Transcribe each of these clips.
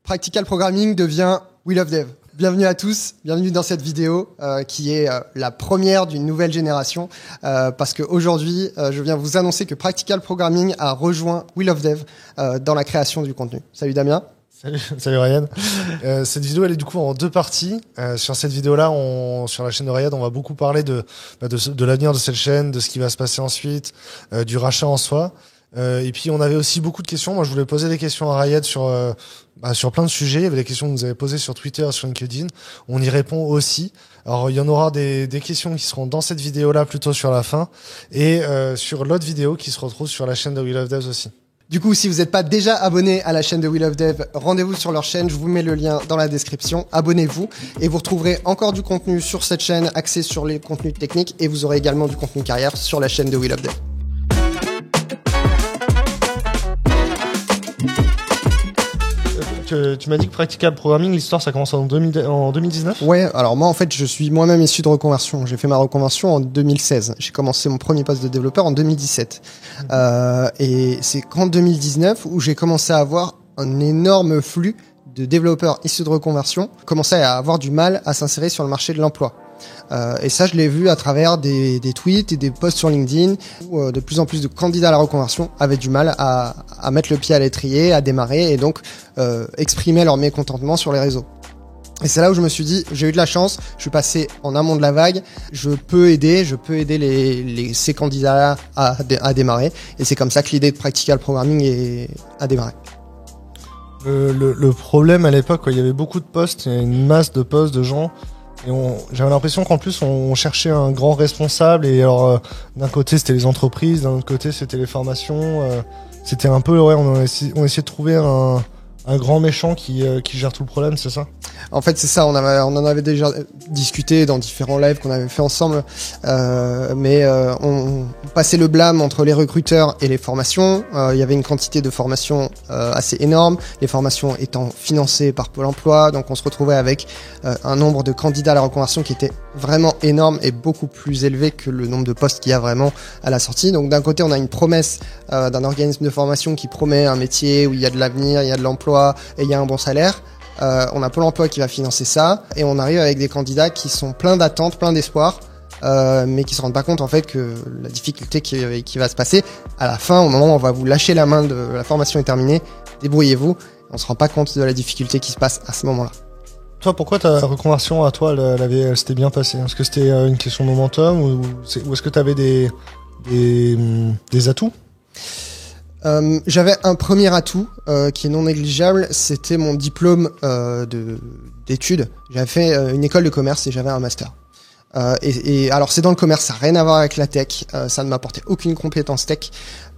Practical Programming devient We Love Dev. Bienvenue à tous, bienvenue dans cette vidéo qui est la première d'une nouvelle génération parce qu'aujourd'hui, je viens vous annoncer que Practical Programming a rejoint We Love Dev dans la création du contenu. Salut Damien. Salut Ryan. Cette vidéo elle est du coup en deux parties. Sur cette vidéo-là, sur la chaîne de Ryan, on va beaucoup parler de l'avenir de cette chaîne, de ce qui va se passer ensuite, du rachat en soi. Et puis on avait aussi beaucoup de questions. Moi, je voulais poser des questions à Ryan sur plein de sujets. Il y avait des questions que vous avez posées sur Twitter, sur LinkedIn. On y répond aussi. Alors il y en aura des questions qui seront dans cette vidéo-là plutôt sur la fin et sur l'autre vidéo qui se retrouve sur la chaîne de We Love Devs aussi. Du coup, si vous n'êtes pas déjà abonné à la chaîne de We Love Dev, rendez-vous sur leur chaîne. Je vous mets le lien dans la description. Abonnez-vous et vous retrouverez encore du contenu sur cette chaîne axé sur les contenus techniques et vous aurez également du contenu carrière sur la chaîne de We Love Dev. Tu m'as dit que Practical Programming, l'histoire, ça commence en 2019 ? Ouais, alors moi en fait je suis moi-même issu de reconversion. J'ai fait ma reconversion en 2016. J'ai commencé mon premier poste de développeur en 2017. Et c'est qu'en 2019 où j'ai commencé à avoir un énorme flux de développeurs issus de reconversion commençaient à avoir du mal à s'insérer sur le marché de l'emploi. Et ça, je l'ai vu à travers des tweets et des posts sur LinkedIn où de plus en plus de candidats à la reconversion avaient du mal à mettre le pied à l'étrier, à démarrer et donc exprimer leur mécontentement sur les réseaux. Et c'est là où je me suis dit, j'ai eu de la chance, je suis passé en amont de la vague, je peux aider ces candidats à démarrer. Et c'est comme ça que l'idée de Practical Programming a démarré. Le problème à l'époque, il y avait beaucoup de postes, il y avait une masse de postes de gens. Et j'avais l'impression qu'en plus on cherchait un grand responsable et alors d'un côté c'était les entreprises, d'un autre côté c'était les formations, c'était un peu on essayait de trouver un grand méchant qui gère tout le problème, c'est ça ? En fait, c'est ça. On en avait déjà discuté dans différents lives qu'on avait fait ensemble, mais on passait le blâme entre les recruteurs et les formations. Il y avait une quantité de formations assez énorme, les formations étant financées par Pôle Emploi, donc on se retrouvait avec un nombre de candidats à la reconversion qui était vraiment énorme et beaucoup plus élevé que le nombre de postes qu'il y a vraiment à la sortie. Donc d'un côté, on a une promesse d'un organisme de formation qui promet un métier où il y a de l'avenir, il y a de l'emploi et il y a un bon salaire. On a Pôle Emploi qui va financer ça et on arrive avec des candidats qui sont pleins d'attentes, pleins d'espoir, mais qui se rendent pas compte en fait que la difficulté qui va se passer à la fin, au moment où on va vous lâcher la main de la formation est terminée, débrouillez-vous. On se rend pas compte de la difficulté qui se passe à ce moment-là. Toi, pourquoi ta reconversion à toi, elle s'était bien passée ? Est-ce que c'était une question de momentum ou est-ce que tu avais des atouts ? J'avais un premier atout qui est non négligeable, c'était mon diplôme d'études. J'avais fait une école de commerce et j'avais un master. Et alors c'est dans le commerce, ça n'a rien à voir avec la tech, ça ne m'apportait aucune compétence tech.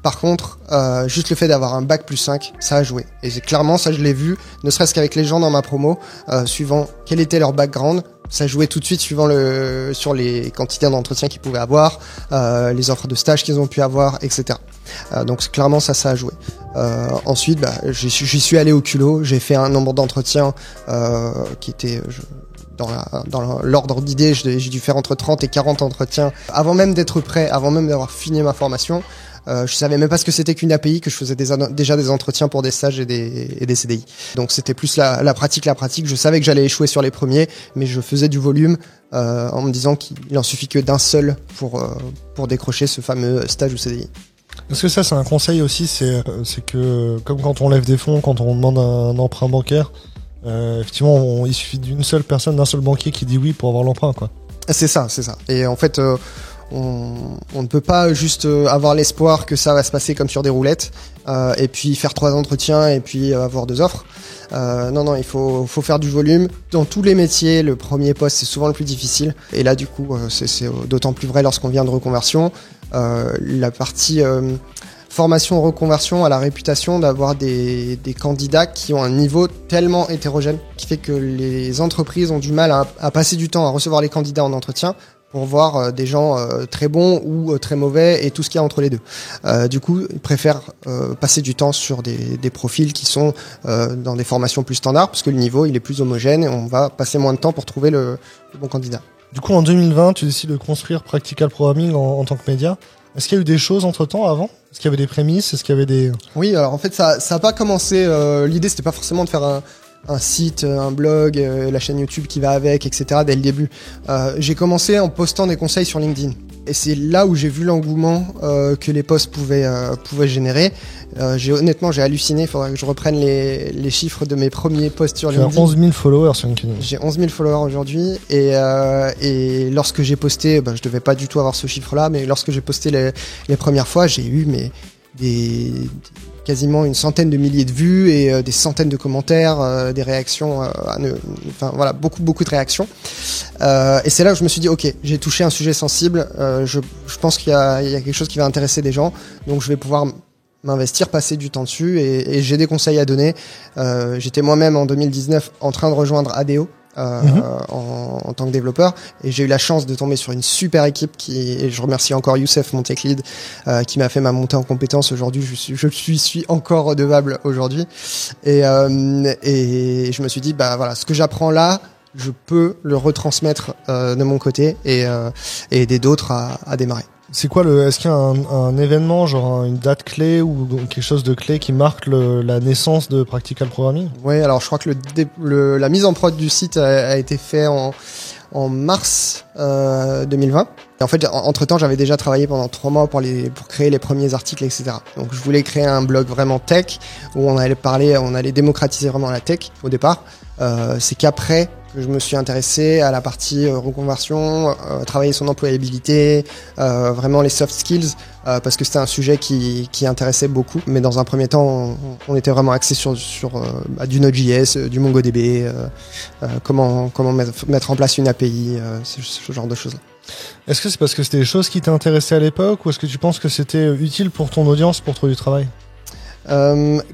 Par contre, juste le fait d'avoir un bac plus 5, ça a joué. Et clairement, ça je l'ai vu, ne serait-ce qu'avec les gens dans ma promo, suivant quel était leur background, ça jouait tout de suite suivant sur les quantités d'entretiens qu'ils pouvaient avoir, les offres de stage qu'ils ont pu avoir, etc. Donc clairement ça a joué. Ensuite, j'y suis allé au culot, j'ai fait un nombre d'entretiens qui était dans l'ordre d'idée, j'ai dû faire entre 30 et 40 entretiens avant même d'être prêt, avant même d'avoir fini ma formation. Je savais même pas ce que c'était qu'une API, que je faisais déjà des entretiens pour des stages et des CDI. Donc c'était plus la pratique. Je savais que j'allais échouer sur les premiers, mais je faisais du volume en me disant qu'il en suffit que d'un seul pour décrocher ce fameux stage ou CDI. Est-ce que ça c'est un conseil aussi, c'est que comme quand on lève des fonds, quand on demande un emprunt bancaire, effectivement il suffit d'une seule personne, d'un seul banquier qui dit oui pour avoir l'emprunt, quoi. C'est ça. Et en fait on ne peut pas juste avoir l'espoir que ça va se passer comme sur des roulettes et puis faire 3 entretiens et puis avoir 2 offres. Non, il faut faire du volume. Dans tous les métiers, le premier poste c'est souvent le plus difficile. Et là du coup c'est d'autant plus vrai lorsqu'on vient de reconversion. La partie formation reconversion a la réputation d'avoir des candidats qui ont un niveau tellement hétérogène qui fait que les entreprises ont du mal à passer du temps à recevoir les candidats en entretien pour voir des gens très bons ou très mauvais et tout ce qu'il y a entre les deux. Du coup, ils préfèrent passer du temps sur des profils qui sont dans des formations plus standards parce que le niveau il est plus homogène et on va passer moins de temps pour trouver le bon candidat. Du coup, en 2020, tu décides de construire Practical Programming en tant que média. Est-ce qu'il y a eu des choses entre-temps avant ? Est-ce qu'il y avait des prémices ? Est-ce qu'il y avait des... Oui, alors en fait, ça a pas commencé... l'idée, c'était pas forcément de faire un site, un blog, la chaîne YouTube qui va avec, etc. dès le début. J'ai commencé en postant des conseils sur LinkedIn. Et c'est là où j'ai vu l'engouement que les posts pouvaient générer. Honnêtement, j'ai halluciné. Il faudrait que je reprenne les chiffres de mes premiers posts sur LinkedIn. J'ai 11 000 followers sur LinkedIn. J'ai 11 000 followers aujourd'hui. Et lorsque j'ai posté, je devais pas du tout avoir ce chiffre-là, mais lorsque j'ai posté les premières fois, j'ai eu quasiment une centaine de milliers de vues et des centaines de commentaires, des réactions, voilà, beaucoup de réactions. Et c'est là où je me suis dit, ok, j'ai touché un sujet sensible, je pense qu'il y a quelque chose qui va intéresser des gens, donc je vais pouvoir m'investir, passer du temps dessus et j'ai des conseils à donner. J'étais moi-même en 2019 en train de rejoindre ADO. En tant que développeur, et j'ai eu la chance de tomber sur une super équipe et je remercie encore Youssef, mon tech lead, qui m'a fait ma montée en compétences. Aujourd'hui, je suis encore redevable aujourd'hui, et je me suis dit, voilà, ce que j'apprends là, je peux le retransmettre de mon côté et aider d'autres à démarrer. C'est quoi est-ce qu'il y a un événement, genre une date clé ou quelque chose de clé qui marque la naissance de Practical Programming? Oui, alors je crois que la mise en prod du site a été fait en mars 2020. Et en fait, entre-temps, j'avais déjà travaillé pendant 3 mois pour créer les premiers articles, etc. Donc je voulais créer un blog vraiment tech où on allait démocratiser vraiment la tech au départ. C'est qu'après que je me suis intéressé à la partie reconversion, travailler son employabilité, vraiment les soft skills, parce que c'était un sujet qui intéressait beaucoup. Mais dans un premier temps, on était vraiment axé sur du Node.js, du MongoDB, comment mettre en place une API, ce genre de choses. Est-ce que c'est parce que c'était des choses qui t'intéressaient à l'époque, ou est-ce que tu penses que c'était utile pour ton audience pour trouver du travail?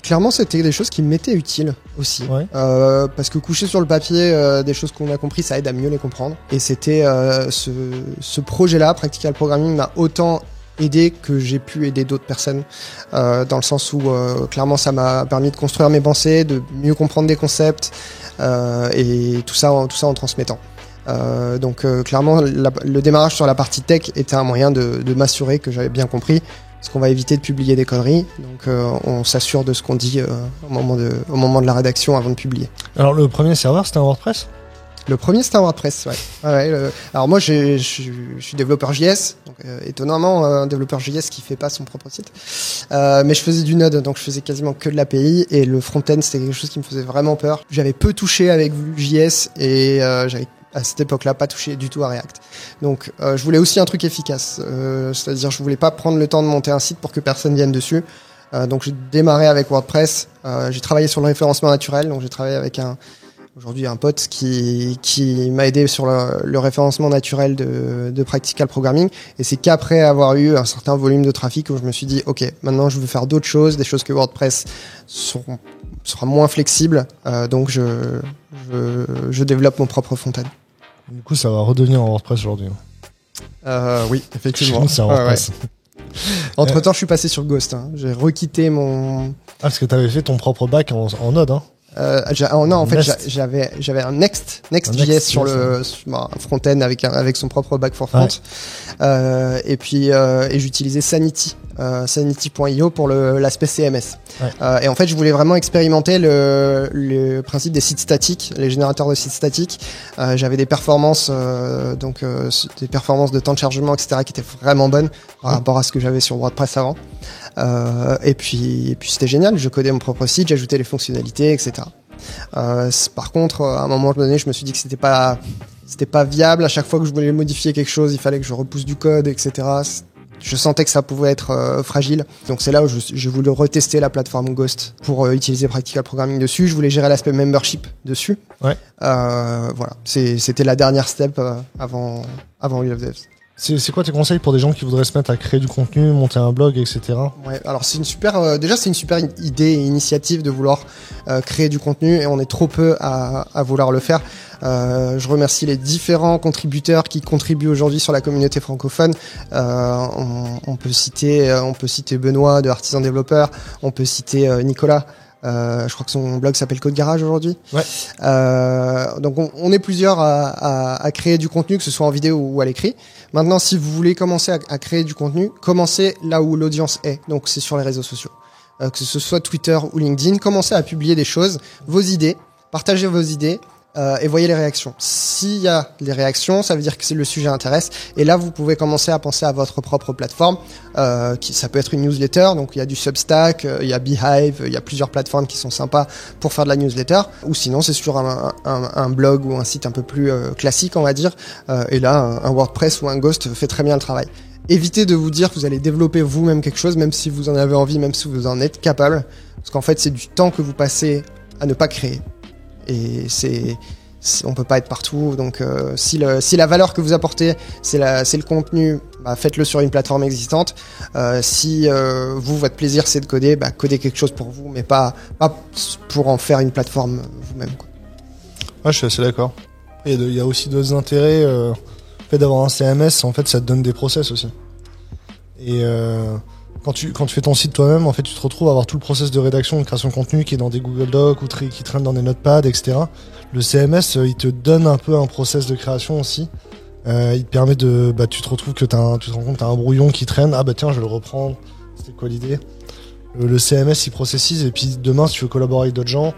Clairement, c'était des choses qui m'étaient utiles aussi, ouais. Parce que coucher sur le papier des choses qu'on a compris, ça aide à mieux les comprendre. Et c'était ce projet-là, Practical Programming, m'a autant aidé que j'ai pu aider d'autres personnes, dans le sens où clairement ça m'a permis de construire mes pensées, de mieux comprendre des concepts, et tout ça en transmettant. Donc clairement, le démarrage sur la partie tech était un moyen de m'assurer que j'avais bien compris. Parce qu'on va éviter de publier des conneries, donc on s'assure de ce qu'on dit au moment de la rédaction avant de publier. Alors le premier serveur, c'était un WordPress? Le premier, c'était un WordPress, ouais. Alors moi, je suis développeur JS, donc étonnamment un développeur JS qui fait pas son propre site. Mais je faisais du Node, donc je faisais quasiment que de l'API, et le front-end, c'était quelque chose qui me faisait vraiment peur. J'avais peu touché avec Vue.js et j'avais à cette époque-là pas touché du tout à React. Donc je voulais aussi un truc efficace, c'est-à-dire je voulais pas prendre le temps de monter un site pour que personne vienne dessus. Donc j'ai démarré avec WordPress, j'ai travaillé sur le référencement naturel, donc j'ai travaillé avec aujourd'hui un pote qui m'a aidé sur le référencement naturel de Practical Programming, et c'est qu'après avoir eu un certain volume de trafic où je me suis dit ok, maintenant je veux faire d'autres choses, des choses que WordPress sera moins flexible, donc je développe mon propre front-end. Du coup, ça va redevenir en WordPress aujourd'hui. Oui, effectivement. C'est en WordPress. Ouais. Entre-temps, je suis passé sur Ghost. J'ai requitté mon... Ah, parce que t'avais fait ton propre back en Node, hein? Non, en fait, j'avais un Next.js sur le front-end avec son propre back for front. Ouais. Et puis j'utilisais Sanity, Sanity.io pour l'aspect CMS. Ouais. Et en fait, je voulais vraiment expérimenter le principe des sites statiques, les générateurs de sites statiques. J'avais des performances, des performances de temps de chargement, etc., qui étaient vraiment bonnes par rapport à ce que j'avais sur WordPress avant. Et puis c'était génial, je codais mon propre site, j'ajoutais les fonctionnalités, etc. Par contre, à un moment donné, je me suis dit que c'était pas viable. À chaque fois que je voulais modifier quelque chose, il fallait que je repousse du code, etc. Je sentais que ça pouvait être fragile. Donc c'est là où je voulais retester la plateforme Ghost pour utiliser Practical Programming dessus. Je voulais gérer l'aspect membership dessus. Ouais. Voilà, c'était la dernière step avant We Love Devs. C'est quoi tes conseils pour des gens qui voudraient se mettre à créer du contenu, monter un blog, etc. Ouais, alors c'est une super idée et initiative de vouloir créer du contenu, et on est trop peu à vouloir le faire. Je remercie les différents contributeurs qui contribuent aujourd'hui sur la communauté francophone. On peut citer Benoît de Artisan Développeur, on peut citer Nicolas. Je crois que son blog s'appelle Code Garage aujourd'hui. Ouais. Donc on est plusieurs à créer du contenu, que ce soit en vidéo ou à l'écrit. Maintenant, si vous voulez commencer à créer du contenu, commencez là où l'audience est. Donc c'est sur les réseaux sociaux. Que ce soit Twitter ou LinkedIn, commencez à publier des choses, vos idées. partagez vos idées. Et voyez les réactions. S'il y a des réactions, ça veut dire que le sujet intéresse. Et là, vous pouvez commencer à penser à votre propre plateforme. Ça peut être une newsletter. Donc, il y a du Substack, il y a Beehive, il y a plusieurs plateformes qui sont sympas pour faire de la newsletter. Ou sinon, c'est sur un blog ou un site un peu plus classique, on va dire. Et là, un WordPress ou un Ghost fait très bien le travail. Évitez de vous dire que vous allez développer vous-même quelque chose, même si vous en avez envie, même si vous en êtes capable. Parce qu'en fait, c'est du temps que vous passez à ne pas créer. Et on peut pas être partout, donc si la valeur que vous apportez c'est le contenu, bah, faites-le sur une plateforme existante. Si votre plaisir c'est de coder, bah, codez quelque chose pour vous, mais pas pour en faire une plateforme vous-même, quoi. Ouais, je suis assez d'accord. Il y a aussi d'autres intérêts. Le fait d'avoir un CMS, en fait, ça te donne des process aussi. Et quand tu fais ton site toi-même, en fait, tu te retrouves à avoir tout le process de rédaction, de création de contenu qui est dans des Google Docs ou qui traîne dans des notepads, etc. Le CMS, il te donne un peu un process de création aussi. Il te permet de, tu te retrouves que tu te rends compte que t'as un brouillon qui traîne. Ah bah tiens, je vais le reprendre. C'était quoi l'idée? Le CMS, il processise, et puis demain, si tu veux collaborer avec d'autres gens,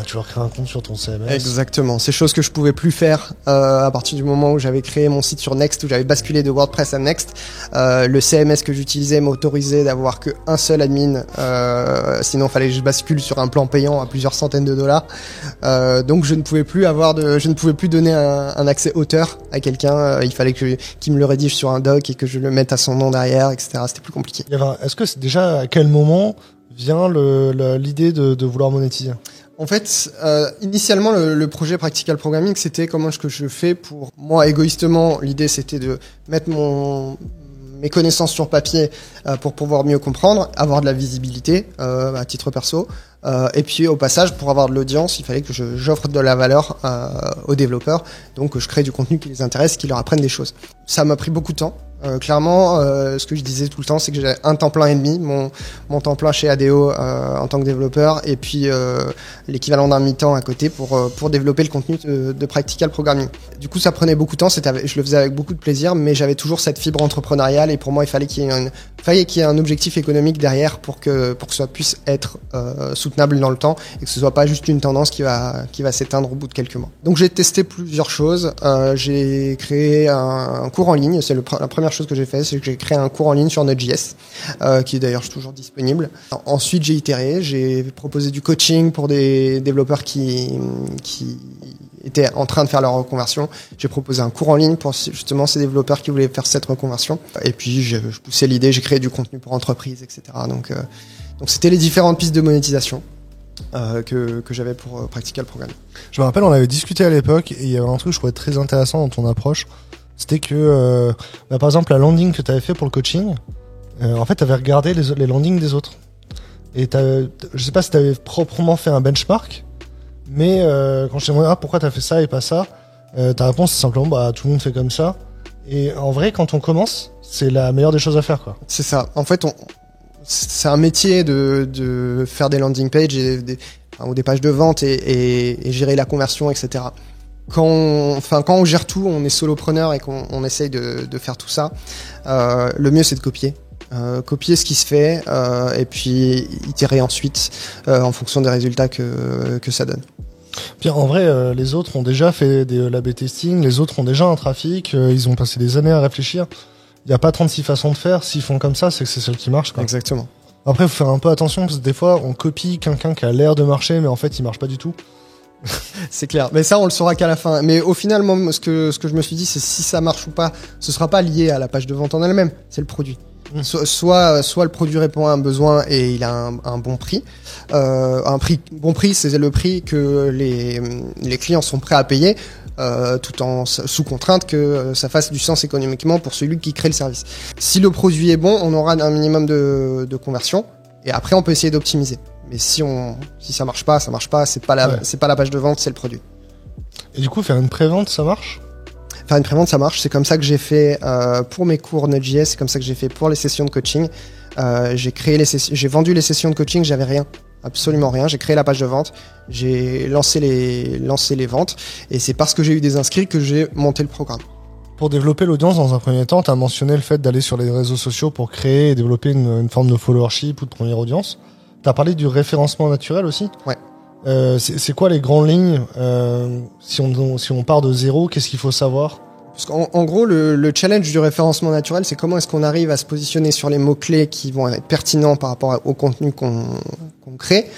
tu leur crées un compte sur ton CMS. Exactement. C'est chose que je pouvais plus faire à partir du moment où j'avais créé mon site sur Next, où j'avais basculé de WordPress à Next. Le CMS que j'utilisais m'autorisait d'avoir que un seul admin. Sinon, fallait que je bascule sur un plan payant à plusieurs centaines de dollars. Donc, je ne pouvais plus donner un accès auteur à quelqu'un. Il fallait qu'il me le rédige sur un doc et que je le mette à son nom derrière, etc. C'était plus compliqué. Est-ce que c'est déjà à quel moment vient l'idée de vouloir monétiser? En fait, initialement, le projet Practical Programming, c'était comment est-ce que je fais pour moi égoïstement. L'idée, c'était de mettre mes connaissances sur papier pour pouvoir mieux comprendre, avoir de la visibilité à titre perso. Et puis au passage, pour avoir de l'audience, il fallait que j'offre de la valeur aux développeurs. Donc je crée du contenu qui les intéresse, qui leur apprennent des choses. Ça m'a pris beaucoup de temps. Clairement, ce que je disais tout le temps, c'est que j'ai un temps plein et demi, mon temps plein chez ADO en tant que développeur, et puis l'équivalent d'un mi-temps à côté pour développer le contenu de Practical Programming. Du coup, ça prenait beaucoup de temps, je le faisais avec beaucoup de plaisir, mais j'avais toujours cette fibre entrepreneuriale, et pour moi, il fallait qu'il y ait un objectif économique derrière pour que ça puisse être soutenable dans le temps, et que ce soit pas juste une tendance qui va s'éteindre au bout de quelques mois. Donc j'ai testé plusieurs choses. J'ai créé un cours en ligne. C'est la première chose que j'ai fait, c'est que j'ai créé un cours en ligne sur Node.js, qui est d'ailleurs toujours disponible. Ensuite, j'ai itéré, j'ai proposé du coaching pour des développeurs qui étaient en train de faire leur reconversion. J'ai proposé un cours en ligne pour justement ces développeurs qui voulaient faire cette reconversion. Et puis, je poussais l'idée, j'ai créé du contenu pour entreprises, etc. Donc c'était les différentes pistes de monétisation que j'avais pour Practical Programming. Je me rappelle, on avait discuté à l'époque, et il y avait un truc que je trouvais très intéressant dans ton approche. C'était que, par exemple, la landing que tu avais fait pour le coaching, en fait, tu avais regardé les landings des autres. Et je sais pas si tu avais proprement fait un benchmark, mais quand je t'ai demandé pourquoi tu as fait ça et pas ça, ta réponse c'est simplement tout le monde fait comme ça. Et en vrai, quand on commence, c'est la meilleure des choses à faire, quoi. C'est ça. En fait, c'est un métier de faire des landing pages ou des pages de vente et gérer la conversion, etc. Quand on gère tout, on est solopreneur et qu'on essaye de faire tout ça, le mieux c'est de copier. Copier ce qui se fait et puis itérer ensuite en fonction des résultats que ça donne. Puis en vrai, les autres ont déjà fait de l'A/B testing, les autres ont déjà un trafic, ils ont passé des années à réfléchir. Il n'y a pas 36 façons de faire, s'ils font comme ça, c'est que c'est celle qui marche, quoi. Exactement. Après, il faut faire un peu attention, parce que des fois, on copie quelqu'un qui a l'air de marcher, mais en fait, il marche pas du tout. C'est clair, mais ça on le saura qu'à la fin. Mais au final, moi, ce que je me suis dit, c'est si ça marche ou pas, ce sera pas lié à la page de vente en elle-même, c'est le produit. Soit le produit répond à un besoin et il a un bon prix. Bon prix, c'est le prix que les clients sont prêts à payer, tout en sous contrainte que ça fasse du sens économiquement pour celui qui crée le service. Si le produit est bon, on aura un minimum de conversion et après on peut essayer d'optimiser. Mais si ça marche pas, c'est pas la page de vente, c'est le produit. Et du coup, faire une pré-vente, ça marche? Faire une pré-vente, ça marche. C'est comme ça que j'ai fait pour mes cours Node.js, c'est comme ça que j'ai fait pour les sessions de coaching. J'ai vendu les sessions de coaching, j'avais rien, absolument rien. J'ai créé la page de vente, j'ai lancé les ventes, et c'est parce que j'ai eu des inscrits que j'ai monté le programme. Pour développer l'audience, dans un premier temps, tu as mentionné le fait d'aller sur les réseaux sociaux pour créer et développer une forme de followership ou de première audience. T'as parlé du référencement naturel aussi. Ouais. C'est quoi les grandes lignes si on part de zéro, qu'est-ce qu'il faut savoir? Parce qu'en gros, le challenge du référencement naturel, c'est comment est-ce qu'on arrive à se positionner sur les mots-clés qui vont être pertinents par rapport au contenu qu'on crée.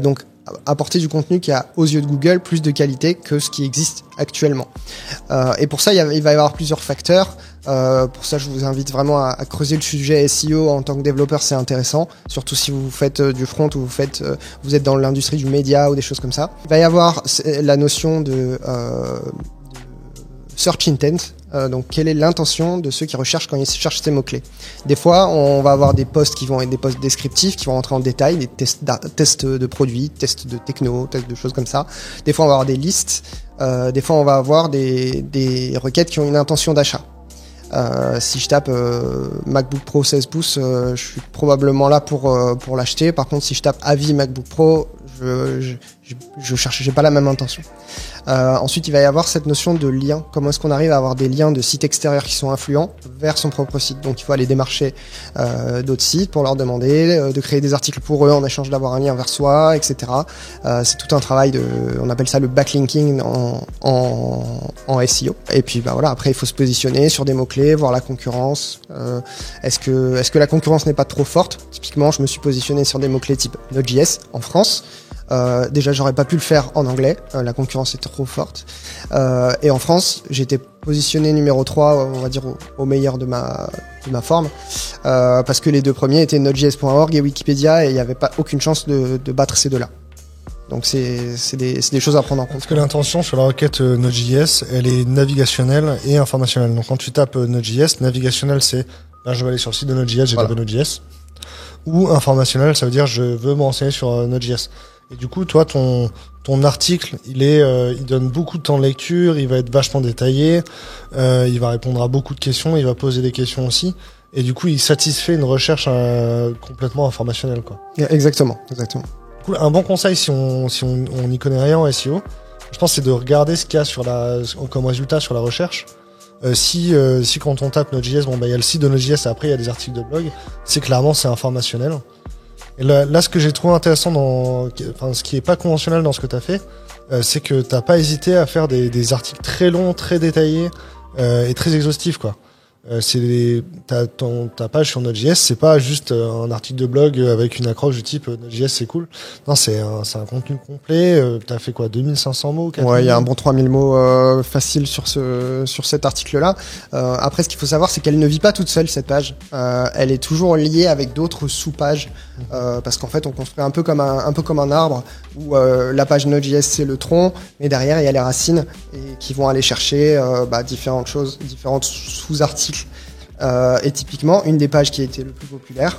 Donc, apporter du contenu qui a, aux yeux de Google, plus de qualité que ce qui existe actuellement. Et pour ça, il va y avoir plusieurs facteurs. Pour ça, je vous invite vraiment à creuser le sujet SEO en tant que développeur, c'est intéressant. Surtout si vous faites du front ou vous êtes dans l'industrie du média ou des choses comme ça. Il va y avoir la notion de search intent. Donc, quelle est l'intention de ceux qui recherchent quand ils cherchent ces mots-clés? Des fois, on va avoir des posts qui vont être des posts descriptifs, qui vont rentrer en détail, des tests de produits, tests de techno, tests de choses comme ça. Des fois, on va avoir des listes. Des fois, on va avoir des requêtes qui ont une intention d'achat. Si je tape MacBook Pro 16 pouces, je suis probablement là pour l'acheter. Par contre, si je tape avis MacBook Pro, je cherche, j'ai pas la même intention. Ensuite, il va y avoir cette notion de lien. Comment est-ce qu'on arrive à avoir des liens de sites extérieurs qui sont influents vers son propre site? Donc, il faut aller démarcher d'autres sites pour leur demander de créer des articles pour eux en échange d'avoir un lien vers soi, etc. C'est tout un travail on appelle ça le backlinking en SEO. Et puis, bah voilà. Après, il faut se positionner sur des mots-clés, voir la concurrence. Est-ce que la concurrence n'est pas trop forte? Typiquement, je me suis positionné sur des mots-clés type Node.js en France. Déjà, j'aurais pas pu le faire en anglais. La concurrence est trop forte. Et en France, j'étais positionné numéro 3, on va dire, au meilleur de ma forme. Parce que les deux premiers étaient Node.js.org et Wikipédia et il n'y avait pas aucune chance de battre ces deux-là. Donc c'est des choses à prendre en compte. Parce que l'intention sur la requête Node.js, elle est navigationnelle et informationnelle. Donc quand tu tapes Node.js, navigationnel c'est là je vais aller sur le site de Node.js, j'ai tapé Node.js. Ou informationnel, ça veut dire je veux me renseigner sur Node.js. Et du coup, toi, ton article, il donne beaucoup de temps de lecture, il va être vachement détaillé, il va répondre à beaucoup de questions, il va poser des questions aussi. Et du coup, il satisfait une recherche complètement informationnelle, quoi. Exactement. Cool. Un bon conseil si on n'y connaît rien en SEO, je pense, c'est de regarder ce qu'il y a comme résultat sur la recherche. Si quand on tape Node.js, il y a le site de Node.js et après il y a des articles de blog, c'est clairement c'est informationnel. Et là, ce que j'ai trouvé intéressant ce qui est pas conventionnel dans ce que t'as fait, c'est que t'as pas hésité à faire des articles très longs, très détaillés et très exhaustifs, quoi. Ta page sur Node.js, c'est pas juste un article de blog avec une accroche du type Node.js c'est cool. Non, c'est un contenu complet. T'as fait quoi, 2500 mots? 4000? Ouais, il y a un bon 3000 mots faciles sur cet article-là. Après, ce qu'il faut savoir, c'est qu'elle ne vit pas toute seule, cette page. Elle est toujours liée avec d'autres sous-pages, parce qu'en fait, on construit un peu comme un arbre où la page Node.js c'est le tronc, mais derrière il y a les racines et qui vont aller chercher différentes choses, différents sous-articles. Et typiquement, une des pages qui a été le plus populaire,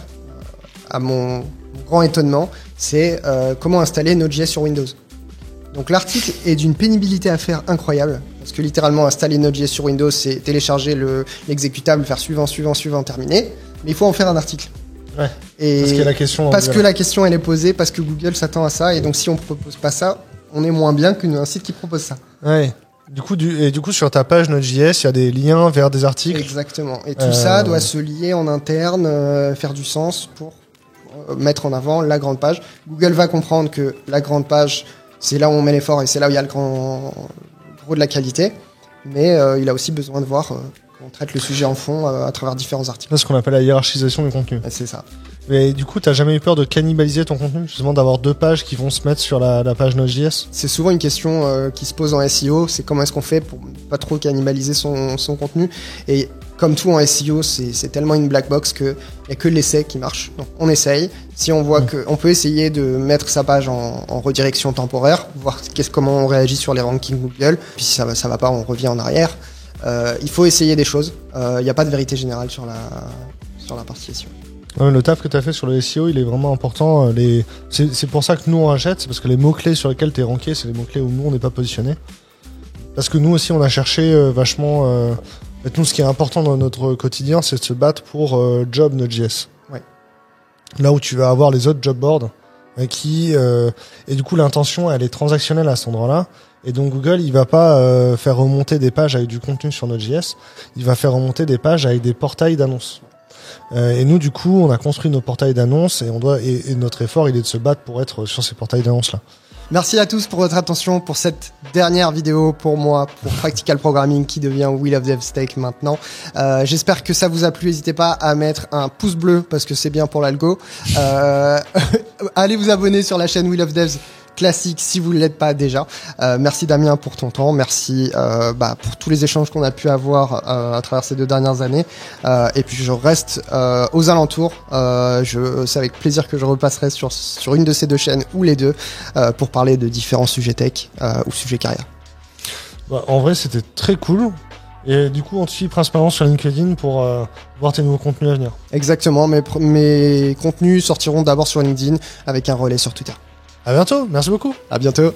à mon grand étonnement, c'est comment installer Node.js sur Windows. Donc l'article est d'une pénibilité à faire incroyable, parce que littéralement installer Node.js sur Windows, c'est télécharger l'exécutable, faire suivant, terminé, mais il faut en faire un article. Ouais. Et parce que la question elle est posée, parce que Google s'attend à ça, et donc si on propose pas ça, on est moins bien qu'un site qui propose ça. Ouais. Du coup, sur ta page Node.js, il y a des liens vers des articles. Exactement. Et tout ça doit se lier en interne, faire du sens pour mettre en avant la grande page. Google va comprendre que la grande page, c'est là où on met l'effort et c'est là où il y a le gros de la qualité. Mais il a aussi besoin de voir qu'on traite le sujet en fond à travers différents articles. C'est ce qu'on appelle la hiérarchisation du contenu. C'est ça. Mais du coup, t'as jamais eu peur de cannibaliser ton contenu, justement d'avoir deux pages qui vont se mettre sur la page Node.js? C'est souvent une question qui se pose en SEO, c'est comment est-ce qu'on fait pour pas trop cannibaliser son contenu. Et comme tout en SEO, c'est tellement une black box qu'il n'y a que l'essai qui marche. Donc on essaye. Si on voit qu'on peut essayer de mettre sa page en redirection temporaire, voir comment on réagit sur les rankings Google. Puis si ça va pas, on revient en arrière. Il faut essayer des choses. Il n'y a pas de vérité générale sur la partie SEO. Ouais, le taf que tu as fait sur le SEO, il est vraiment important. C'est pour ça que nous on achète, c'est parce que les mots-clés sur lesquels tu es ranké, c'est les mots-clés où nous on n'est pas positionné. Parce que nous aussi on a cherché vachement... nous, ce qui est important dans notre quotidien, c'est de se battre pour job Node.js. Ouais. Là où tu vas avoir les autres job boards et du coup l'intention elle est transactionnelle à cet endroit-là. Et donc Google il va pas faire remonter des pages avec du contenu sur Node.js, il va faire remonter des pages avec des portails d'annonces. Et nous du coup on a construit nos portails d'annonces et notre effort il est de se battre pour être sur ces portails d'annonces là. Merci à tous pour votre attention pour cette dernière vidéo pour moi, pour Practical Programming qui devient Wheel of DevStack maintenant. J'espère que ça vous a plu. N'hésitez pas à mettre un pouce bleu parce que c'est bien pour l'algo. Allez vous abonner sur la chaîne Wheel of Devs classique si vous ne l'êtes pas déjà. Merci Damien pour ton temps, merci pour tous les échanges qu'on a pu avoir à travers ces 2 dernières années. Et puis je reste aux alentours. C'est avec plaisir que je repasserai sur une de ces 2 chaînes ou les 2 pour parler de différents sujets tech ou sujets carrière. En vrai, c'était très cool. Et du coup, on te suit principalement sur LinkedIn pour voir tes nouveaux contenus à venir. Exactement, mes contenus sortiront d'abord sur LinkedIn avec un relais sur Twitter. À bientôt, merci beaucoup. À bientôt.